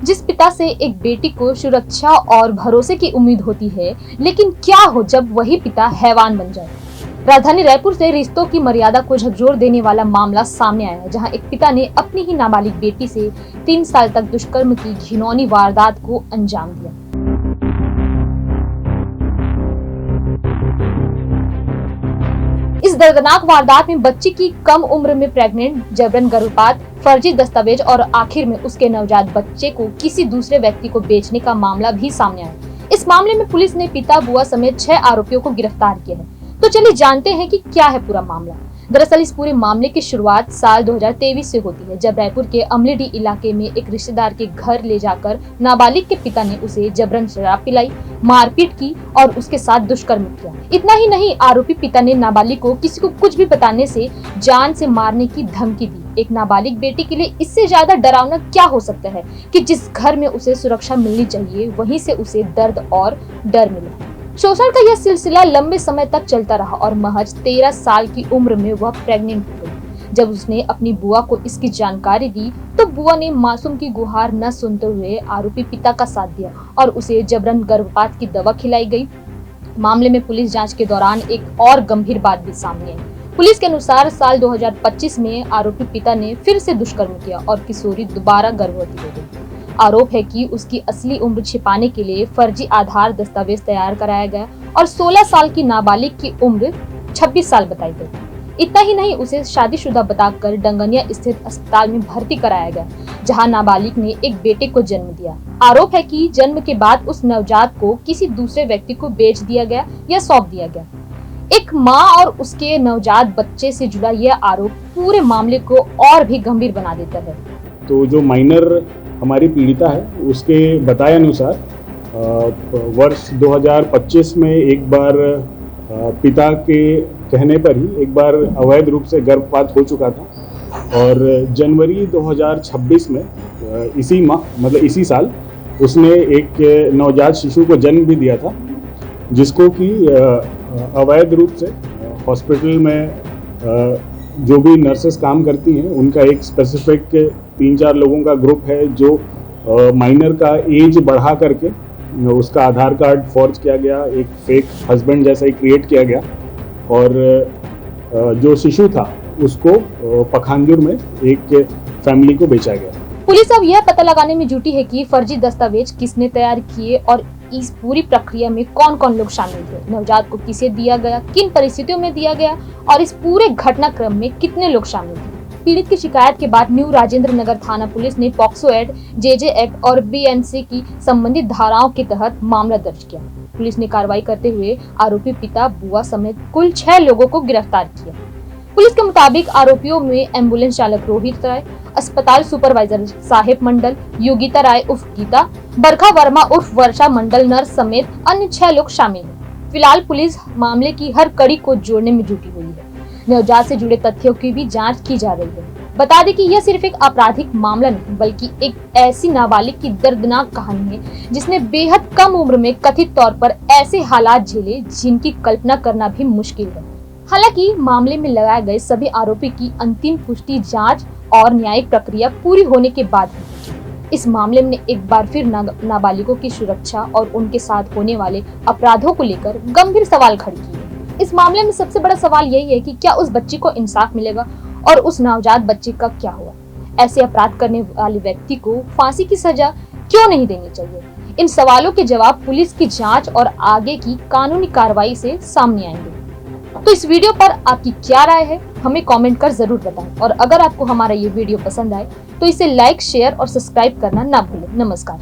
जिस पिता से एक बेटी को सुरक्षा और भरोसे की उम्मीद होती है, लेकिन क्या हो जब वही पिता हैवान बन जाए। राजधानी रायपुर से रिश्तों की मर्यादा को झकझोर देने वाला मामला सामने आया है, जहां एक पिता ने अपनी ही नाबालिग बेटी से 3 साल तक दुष्कर्म की घिनौनी वारदात को अंजाम दिया। इस दर्दनाक वारदात में बच्ची की कम उम्र में प्रेग्नेंट, जबरन गर्भपात, फर्जी दस्तावेज और आखिर में उसके नवजात बच्चे को किसी दूसरे व्यक्ति को बेचने का मामला भी सामने आया। इस मामले में पुलिस ने पिता, बुआ समेत 6 आरोपियों को गिरफ्तार किया है। तो चलिए जानते हैं कि क्या है पूरा मामला। दरअसल इस पूरे मामले की शुरुआत साल 2023 से होती है, जब रायपुर के अमलीडी इलाके में एक रिश्तेदार के घर ले जाकर नाबालिग के पिता ने उसे जबरन शराब पिलाई, मारपीट की और उसके साथ दुष्कर्म किया। इतना ही नहीं, आरोपी पिता ने नाबालिग को किसी को कुछ भी बताने से जान से मारने की धमकी दी। एक नाबालिग बेटी के लिए इससे ज्यादा डरावना क्या हो सकता है कि जिस घर में उसे सुरक्षा मिलनी चाहिए, वहीं से उसे दर्द और डर मिला। शोषण का यह सिलसिला लंबे समय तक चलता रहा और महज 13 साल की उम्र में वह प्रेग्नेंट हो गई। जब उसने अपनी बुआ को इसकी जानकारी दी, तो बुआ ने मासूम की गुहार न सुनते हुए आरोपी पिता का साथ दिया और उसे जबरन गर्भपात की दवा खिलाई गई। मामले में पुलिस जांच के दौरान एक और गंभीर बात भी सामने आई। पुलिस के अनुसार साल 2025 में आरोपी पिता ने फिर से दुष्कर्म किया और किशोरी दोबारा गर्भवती हो गई। आरोप है कि उसकी असली उम्र छिपाने के लिए फर्जी आधार दस्तावेज तैयार कराया गया और 16 साल की नाबालिग की उम्र 26 साल बताई गई। इतना ही नहीं, उसे शादीशुदा बताकर डंगनिया स्थित अस्पताल में भर्ती कराया गया, जहां नाबालिग ने एक बेटे को जन्म दिया। आरोप है कि जन्म के बाद उस नवजात को किसी दूसरे व्यक्ति को बेच दिया गया या सौंप दिया गया। एक माँ और उसके नवजात बच्चे से जुड़ा यह आरोप पूरे मामले को और भी गंभीर बना देता है। तो जो माइनर हमारी पीड़िता है, उसके बताए अनुसार वर्ष 2025 में एक बार पिता के कहने पर ही एक बार अवैध रूप से गर्भपात हो चुका था और जनवरी 2026 में इसी साल उसने एक नवजात शिशु को जन्म भी दिया था, जिसको कि अवैध रूप से हॉस्पिटल में जो भी नर्सेस काम करती हैं, उनका एक स्पेसिफिक 3-4 लोगों का ग्रुप है जो माइनर का एज बढ़ा करके उसका आधार कार्ड फॉर्ज किया गया, एक फेक हस्बैंड जैसा ही क्रिएट किया गया और जो शिशु था उसको पखानजूर में एक फैमिली को बेचा गया। पुलिस अब यह पता लगाने में जुटी है कि फर्जी दस्तावेज किसने तैयार किए और इस पूरी प्रक्रिया में कौन कौन लोग शामिल थे, नवजात को किसे दिया गया, किन परिस्थितियों में दिया गया और इस पूरे घटनाक्रम में कितने लोग शामिल थे। पीड़ित की शिकायत के बाद न्यू राजेंद्र नगर थाना पुलिस ने पॉक्सो एक्ट, जेजे एक्ट और बीएनसी की संबंधित धाराओं के तहत मामला दर्ज किया। पुलिस ने कार्रवाई करते हुए आरोपी पिता, बुआ समेत कुल 6 लोगों को गिरफ्तार किया। पुलिस के मुताबिक आरोपियों में एम्बुलेंस चालक रोहित राय, अस्पताल सुपरवाइजर साहेब मंडल, योगिता राय उर्फ गीता, बरखा वर्मा उर्फ वर्षा मंडल, नर्स समेत अन्य 6 लोग शामिल हैं। फिलहाल पुलिस मामले की हर कड़ी को जोड़ने में जुटी हुई है। नवजात से जुड़े तथ्यों की भी जांच की जा रही है। बता दें कि यह सिर्फ एक आपराधिक मामला नहीं, बल्कि एक ऐसी नाबालिग की दर्दनाक कहानी है जिसने बेहद कम उम्र में कथित तौर पर ऐसे हालात झेले जिनकी कल्पना करना भी मुश्किल है। हालांकि मामले में लगाए गए सभी आरोपी की अंतिम पुष्टि जांच और न्यायिक प्रक्रिया पूरी होने के बाद है। इस मामले में एक बार फिर नाबालिगों की सुरक्षा और उनके साथ होने वाले अपराधों को लेकर गंभीर सवाल खड़े किए। इस मामले में सबसे बड़ा सवाल यही है कि क्या उस बच्ची को इंसाफ मिलेगा और उस नवजात बच्चे का क्या हुआ। ऐसे अपराध करने वाले व्यक्ति को फांसी की सजा क्यों नहीं देनी चाहिए। इन सवालों के जवाब पुलिस की जांच और आगे की कानूनी कार्रवाई से सामने आएंगे। तो इस वीडियो पर आपकी क्या राय है, हमें कमेंट कर जरूर बताएं और अगर आपको हमारा ये वीडियो पसंद आए तो इसे लाइक, शेयर और सब्सक्राइब करना ना भूलें। नमस्कार।